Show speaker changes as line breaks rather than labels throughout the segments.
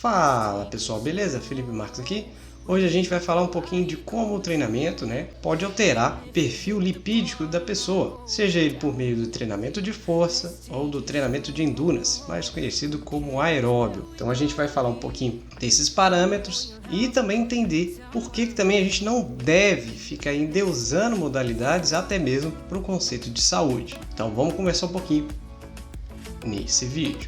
Fala pessoal, beleza? Felipe Marques aqui. Hoje a gente vai falar um pouquinho de como o treinamento pode alterar o perfil lipídico da pessoa, seja ele por meio do treinamento de força ou do treinamento de endurance, mais conhecido como aeróbio. Então a gente vai falar um pouquinho desses parâmetros e também entender por que também a gente não deve ficar endeusando modalidades até mesmo para o conceito de saúde. Então vamos conversar um pouquinho nesse vídeo.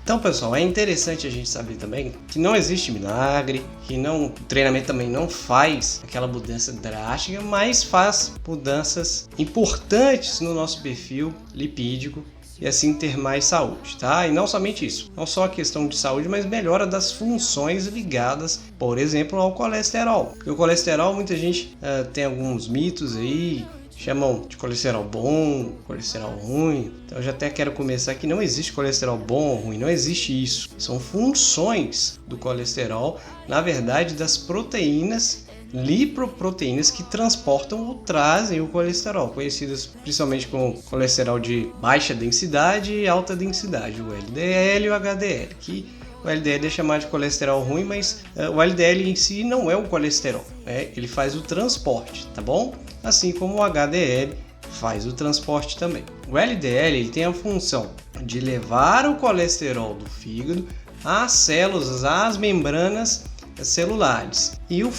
Então, pessoal, é interessante a gente saber também que não existe milagre, que o treinamento também não faz aquela mudança drástica, mas faz mudanças importantes no nosso perfil lipídico e assim ter mais saúde, tá? E não somente isso, não só a questão de saúde, mas melhora das funções ligadas, por exemplo, ao colesterol. Porque o colesterol, muita gente tem alguns mitos aí, chamam de colesterol bom, colesterol ruim. Então eu já até quero começar que não existe colesterol bom ou ruim, não existe isso. São funções do colesterol, na verdade, das proteínas, lipoproteínas que transportam ou trazem o colesterol, conhecidas principalmente como colesterol de baixa densidade e alta densidade, o LDL e o HDL, que o LDL é chamado de colesterol ruim, mas o LDL em si não é um colesterol, ele faz o transporte, tá bom? Assim como o HDL faz o transporte também. O LDL ele tem a função de levar o colesterol do fígado às células, às membranas celulares. E o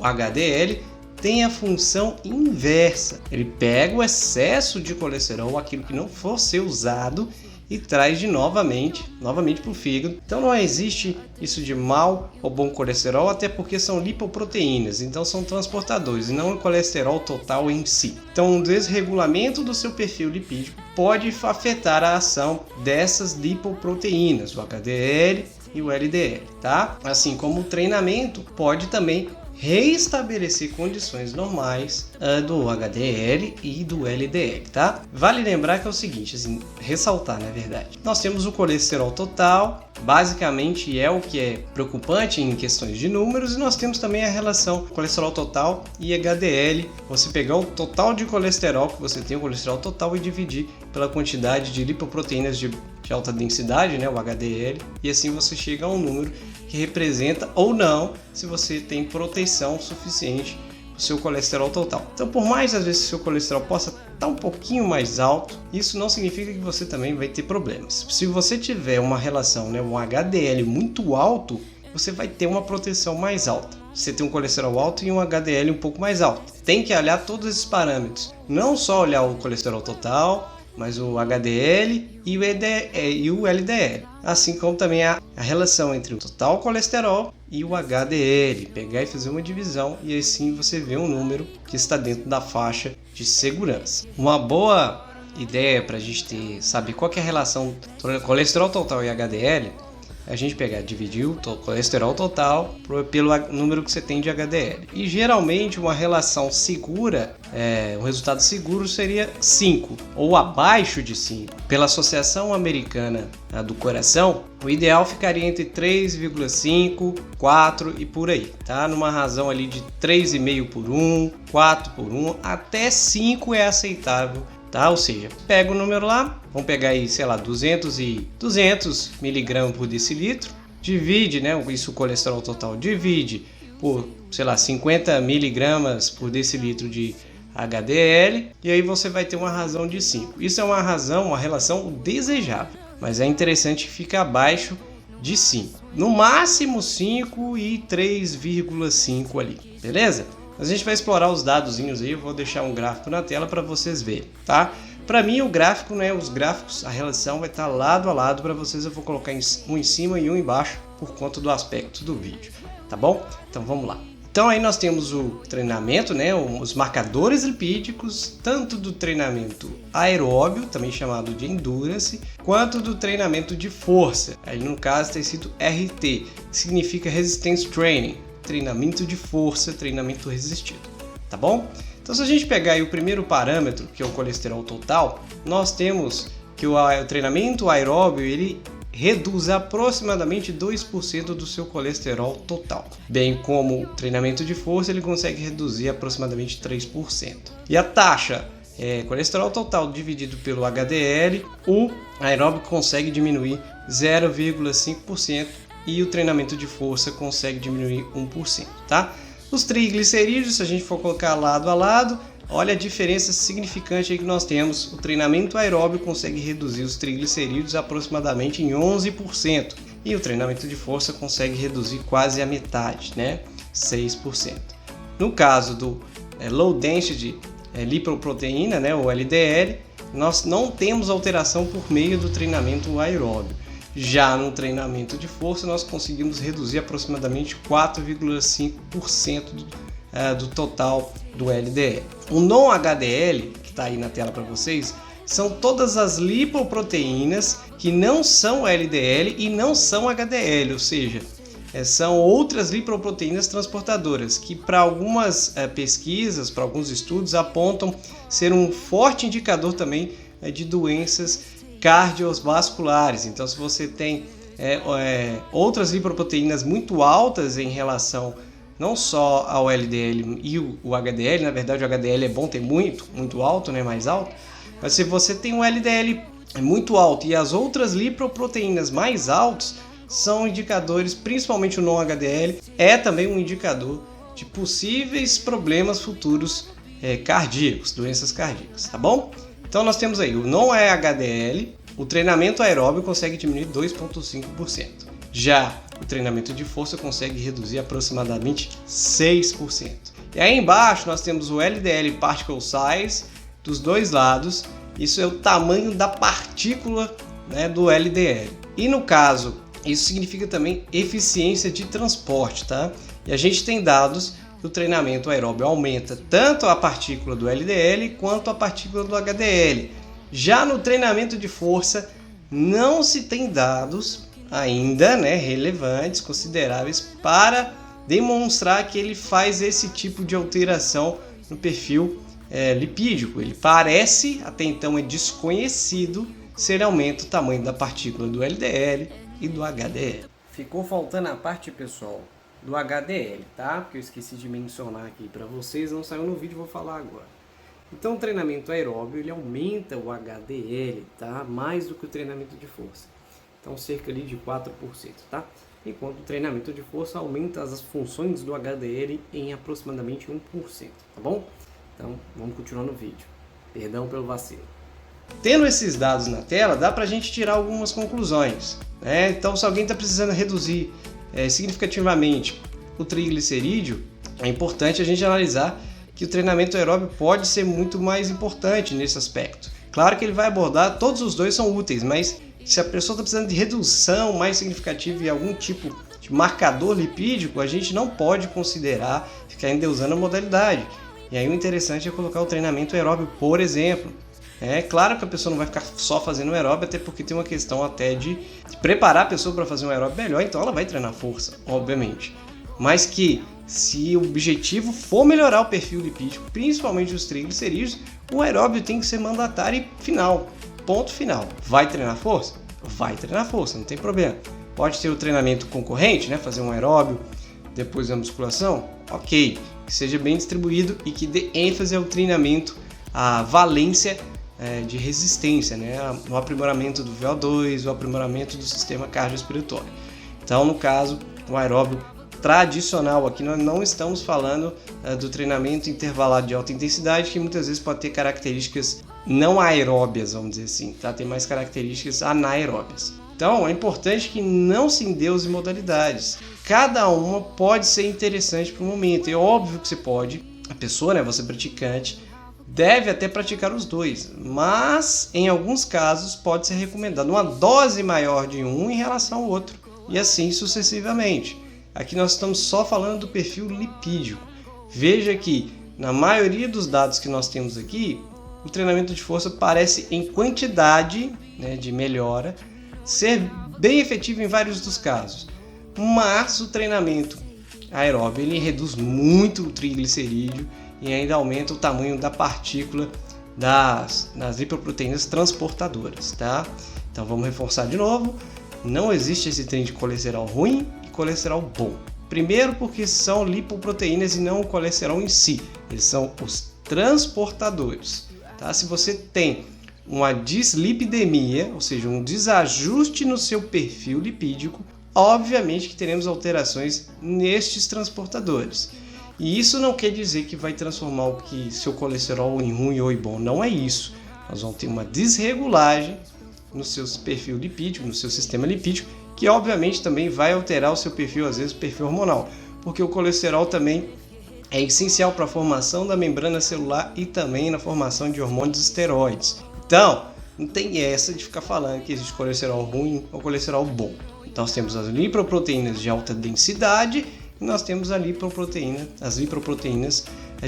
HDL tem a função inversa. Ele pega o excesso de colesterol, aquilo que não for ser usado, e traz novamente para o fígado. Então não existe isso de mau ou bom colesterol, até porque são lipoproteínas, então são transportadores e não o colesterol total em si. Então um desregulamento do seu perfil lipídico pode afetar a ação dessas lipoproteínas, o HDL e o LDL, tá? Assim como o treinamento pode também reestabelecer condições normais do HDL e do LDL, tá? Vale lembrar que é o seguinte, assim, ressaltar na verdade, nós temos o colesterol total, basicamente é o que é preocupante em questões de números, e nós temos também a relação colesterol total e HDL, você pegar o total de colesterol que você tem, o colesterol total, e dividir pela quantidade de lipoproteínas de alta densidade, o HDL, e assim você chega a um número que representa ou não se você tem proteção suficiente para o seu colesterol total. Então, por mais às vezes que o seu colesterol possa estar um pouquinho mais alto, isso não significa que você também vai ter problemas. Se você tiver uma relação, um HDL muito alto, você vai ter uma proteção mais alta. Você tem um colesterol alto e um HDL um pouco mais alto. Tem que olhar todos esses parâmetros, não só olhar o colesterol total, mas o HDL e o LDL, assim como também a relação entre o total colesterol e o HDL, pegar e fazer uma divisão, e assim você vê um número que está dentro da faixa de segurança. Uma boa ideia para a gente saber qual que é a relação entre colesterol total e HDL, a gente dividir o colesterol total pelo número que você tem de HDL. E geralmente uma relação segura, um resultado seguro seria 5 ou abaixo de 5. Pela Associação Americana do Coração, o ideal ficaria entre 3,5, 4 e por aí, tá? Numa razão ali de 3,5 por 1, 4 por 1, até 5 é aceitável. Tá? Ou seja, pega o número lá, vamos pegar aí, 200 mg por decilitro, divide, isso o colesterol total, divide por, 50 mg por decilitro de HDL, e aí você vai ter uma razão de 5. Isso é uma relação desejável, mas é interessante que fique abaixo de 5. No máximo 5 e 3,5 ali, beleza? A gente vai explorar os dadozinhos aí, eu vou deixar um gráfico na tela para vocês verem, tá? Para mim o gráfico, os gráficos, a relação vai estar lado a lado para vocês, eu vou colocar um em cima e um embaixo por conta do aspecto do vídeo, tá bom? Então vamos lá. Então aí nós temos o treinamento, os marcadores lipídicos, tanto do treinamento aeróbio, também chamado de endurance, quanto do treinamento de força. Aí no caso tem sido RT, que significa Resistance Training, treinamento de força, treinamento resistido, tá bom? Então se a gente pegar aí o primeiro parâmetro, que é o colesterol total, nós temos que o treinamento aeróbio, ele reduz aproximadamente 2% do seu colesterol total, bem como o treinamento de força, ele consegue reduzir aproximadamente 3%. E a taxa colesterol total dividido pelo HDL, o aeróbico consegue diminuir 0,5% e o treinamento de força consegue diminuir 1%, tá? Os triglicerídeos, se a gente for colocar lado a lado, olha a diferença significante aí que nós temos. O treinamento aeróbico consegue reduzir os triglicerídeos aproximadamente em 11%. E o treinamento de força consegue reduzir quase a metade, né? 6%. No caso do low density lipoproteína, né? O LDL, nós não temos alteração por meio do treinamento aeróbio. Já no treinamento de força, nós conseguimos reduzir aproximadamente 4,5% do total do LDL. O non-HDL, que está aí na tela para vocês, são todas as lipoproteínas que não são LDL e não são HDL, ou seja, são outras lipoproteínas transportadoras, que para algumas pesquisas, para alguns estudos, apontam ser um forte indicador também de doenças cardiovasculares. Então, se você tem outras lipoproteínas muito altas em relação não só ao LDL e o HDL, na verdade o HDL é bom ter muito alto, né, mais alto, mas se você tem um LDL muito alto e as outras lipoproteínas mais altos, são indicadores, principalmente o non-HDL, é também um indicador de possíveis problemas futuros cardíacos, doenças cardíacas, tá bom? Então nós temos aí o non-HDL, o treinamento aeróbio consegue diminuir 2,5%. Já o treinamento de força consegue reduzir aproximadamente 6%. E aí embaixo nós temos o LDL particle size dos dois lados. Isso é o tamanho da partícula, né, do LDL. E no caso, isso significa também eficiência de transporte, tá? E a gente tem dados que o treinamento aeróbio aumenta tanto a partícula do LDL quanto a partícula do HDL. Já no treinamento de força, não se tem dados ainda, né, relevantes, consideráveis, para demonstrar que ele faz esse tipo de alteração no perfil lipídico. Ele parece, até então é desconhecido, se ele aumenta o tamanho da partícula do LDL e do HDL. Ficou faltando a parte, pessoal, do HDL, tá? Porque eu esqueci de mencionar aqui para vocês, não saiu no vídeo, vou falar agora. Então, o treinamento aeróbio, ele aumenta o HDL, tá? Mais do que o treinamento de força. Então, cerca ali de 4%, tá? Enquanto o treinamento de força aumenta as funções do HDL em aproximadamente 1%, tá bom? Então, vamos continuar no vídeo. Perdão pelo vacilo. Tendo esses dados na tela, dá pra gente tirar algumas conclusões, né? Então, se alguém está precisando reduzir significativamente o triglicerídeo, é importante a gente analisar que o treinamento aeróbio pode ser muito mais importante nesse aspecto. Claro que ele vai abordar, todos os dois são úteis, mas se a pessoa está precisando de redução mais significativa em algum tipo de marcador lipídico, a gente não pode considerar ficar ainda usando a modalidade. E aí o interessante é colocar o treinamento aeróbio, por exemplo. É claro que a pessoa não vai ficar só fazendo aeróbio, até porque tem uma questão até de preparar a pessoa para fazer um aeróbio melhor, então ela vai treinar força, obviamente. Mas que se o objetivo for melhorar o perfil lipídico, principalmente os triglicerídeos, o aeróbio tem que ser mandatário e final. Ponto final. Vai treinar força? Vai treinar força, não tem problema. Pode ter o treinamento concorrente, né? Fazer um aeróbio depois da musculação? Ok. Que seja bem distribuído e que dê ênfase ao treinamento, à valência de resistência, né? No aprimoramento do VO2, o aprimoramento do sistema cardiorrespiratório. Então, no caso, o aeróbio tradicional, aqui nós não estamos falando do treinamento intervalado de alta intensidade, que muitas vezes pode ter características não aeróbias, vamos dizer assim, tá? Tem mais características anaeróbias. Então, é importante que não se endeuse modalidades. Cada uma pode ser interessante para o momento. É óbvio que você pode, a pessoa, né, você praticante, deve até praticar os dois, mas em alguns casos pode ser recomendado uma dose maior de um em relação ao outro, e assim sucessivamente. Aqui nós estamos só falando do perfil lipídico. Veja que na maioria dos dados que nós temos aqui, o treinamento de força parece em quantidade, né, de melhora, ser bem efetivo em vários dos casos. Mas o treinamento aeróbio ele reduz muito o triglicerídeo e ainda aumenta o tamanho da partícula das lipoproteínas transportadoras, tá? Então vamos reforçar de novo, não existe esse trem de colesterol ruim e colesterol bom. Primeiro porque são lipoproteínas e não o colesterol em si, eles são os transportadores. tá? Se você tem uma dislipidemia, ou seja, um desajuste no seu perfil lipídico, obviamente que teremos alterações nestes transportadores. E isso não quer dizer que vai transformar o que seu colesterol em ruim ou em bom, não é isso. Nós vamos ter uma desregulagem no seu perfil lipídico, no seu sistema lipídico, que obviamente também vai alterar o seu perfil, às vezes o perfil hormonal, porque o colesterol também é essencial para a formação da membrana celular e também na formação de hormônios esteroides. Então, não tem essa de ficar falando que existe colesterol ruim ou colesterol bom. Então, nós temos as lipoproteínas de alta densidade e nós temos as lipoproteínas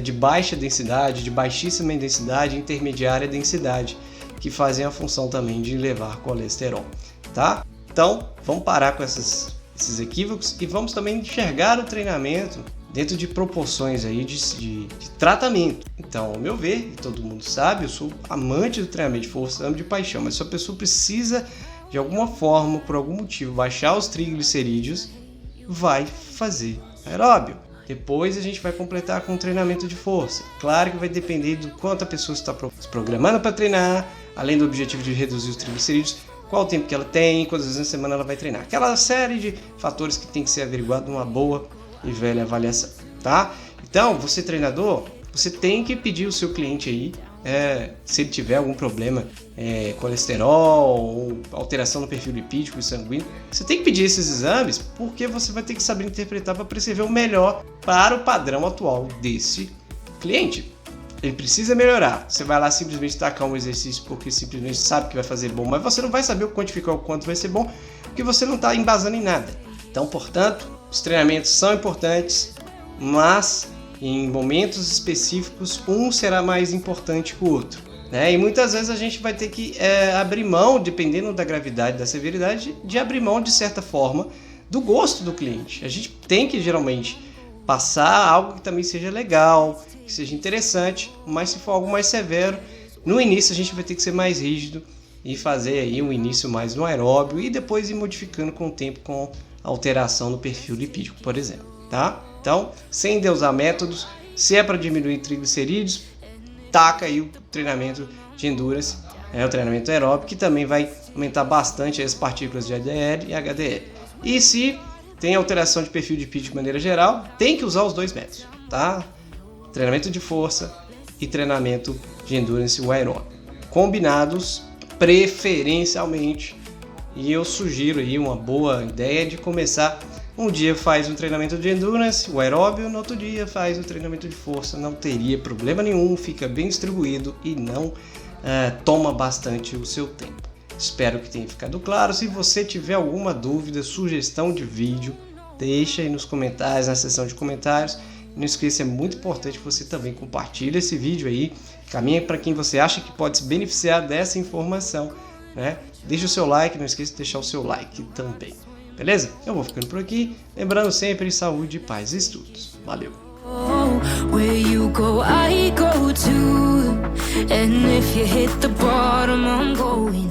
de baixa densidade, de baixíssima densidade, intermediária densidade, que fazem a função também de levar colesterol, tá? Então, vamos parar com esses equívocos e vamos também enxergar o treinamento dentro de proporções aí de tratamento. Então, ao meu ver, e todo mundo sabe, eu sou amante do treinamento de força, amo de paixão, mas se a pessoa precisa, de alguma forma, por algum motivo, baixar os triglicerídeos, vai fazer aeróbio. Depois a gente vai completar com um treinamento de força. Claro que vai depender do quanto a pessoa está se programando para treinar, além do objetivo de reduzir os triglicerídeos, qual o tempo que ela tem, quantas vezes na semana ela vai treinar. Aquela série de fatores que tem que ser averiguado numa boa e velha avaliação, tá? Então, você treinador, você tem que pedir o seu cliente aí, se ele tiver algum problema, colesterol ou alteração no perfil lipídico e sanguíneo, você tem que pedir esses exames porque você vai ter que saber interpretar para prescrever o melhor para o padrão atual desse cliente. Ele precisa melhorar. Você vai lá simplesmente tacar um exercício porque simplesmente sabe que vai fazer bom, mas você não vai saber quantificar o quanto vai ser bom porque você não está embasando em nada. Então, portanto, os treinamentos são importantes, mas em momentos específicos um será mais importante que o outro, né? E muitas vezes a gente vai ter que abrir mão, dependendo da gravidade, da severidade, de abrir mão de certa forma do gosto do cliente. A gente tem que geralmente passar algo que também seja legal, que seja interessante, mas se for algo mais severo, no início a gente vai ter que ser mais rígido e fazer aí um início mais no aeróbio e depois ir modificando com o tempo com alteração no perfil lipídico, por exemplo, tá? Então, sem endeusar métodos, se é para diminuir triglicerídeos, taca aí o treinamento de endurance, o treinamento aeróbico, que também vai aumentar bastante as partículas de LDL e HDL. E se tem alteração de perfil lipídico de maneira geral, tem que usar os dois métodos, tá? Treinamento de força e treinamento de endurance aeróbico, combinados preferencialmente. E eu sugiro aí uma boa ideia de começar. Um dia faz um treinamento de endurance, o aeróbio, no outro dia faz o treinamento de força. Não teria problema nenhum, fica bem distribuído e não toma bastante o seu tempo. Espero que tenha ficado claro. Se você tiver alguma dúvida, sugestão de vídeo, deixa aí nos comentários, na seção de comentários. Não esqueça, é muito importante que você também compartilhe esse vídeo aí. Caminha para quem você acha que pode se beneficiar dessa informação, né? Deixa o seu like, não esqueça de deixar o seu like também. Beleza? Eu vou ficando por aqui. Lembrando sempre, saúde, paz e estudos. Valeu! Where you go, I go too. And if you hit the bottom, I'm going